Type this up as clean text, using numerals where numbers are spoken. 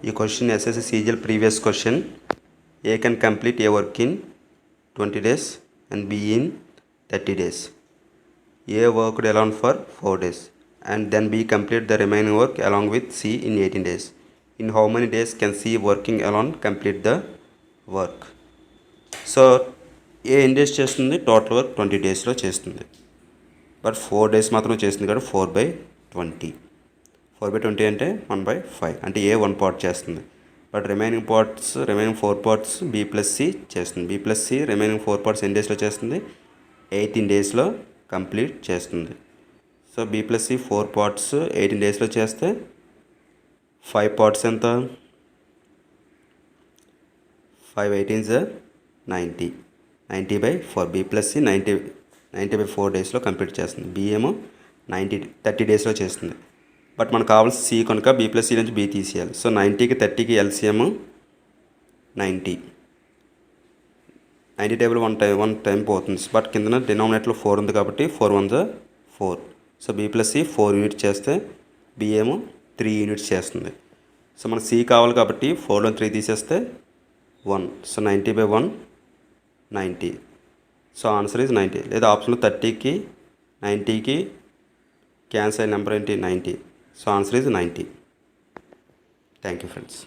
ఈ question SSC CGL previous question. A can complete a work in 20 days and B in 30 days. A worked alone for 4 days and then B complete the remaining work along with C in 18 days. In how many days can C working alone complete the work? So A ఎన్ని days చేస్తుంది? Total work 20 డేస్లో చేస్తుంది. But 4 days మాత్రమే చేస్తుంది కాబట్టి 4/20. 4/20 అంటే 1/5 అంటే ఏ 1 part చేస్తుంది. బట్ రిమైనింగ్ 4 పార్ట్స్ B+C చేస్తుంది. B+C రిమైనింగ్ 4 పార్ట్స్ ఎన్ని డేస్లో చేస్తుంది? 18 డేస్లో కంప్లీట్ చేస్తుంది. సో B+C 4 పార్ట్స్ 18 డేస్లో చేస్తే 5 పార్ట్స్ ఎంత? 5/18 90. 90/4. B+C 90/4 డేస్లో కంప్లీట్ చేస్తుంది. B ఏమో 30 డేస్లో చేస్తుంది. బట్ మనకు కావాల్సిన C కనుక B+C నుంచి B తీసేయాలి. సో 90కి 30కి LCM 90. 90 టేబుల్ 1 టైం పోతుంది. బట్ కింద డినామినేటర్లో 4 ఉంది కాబట్టి 4 1 4. సో B+C 4 యూనిట్స్ చేస్తే B ఏమో 3 యూనిట్స్ చేస్తుంది. సో మనకు C కావాలి కాబట్టి 4లో 3 తీసేస్తే 1. సో 90/1 90. So answer is 90. లేదా ఆప్షన్లో 30కి 90కి క్యాన్సల్ అయిన నెంబర్ ఏంటి? 90. So answer is 90. Thank you friends.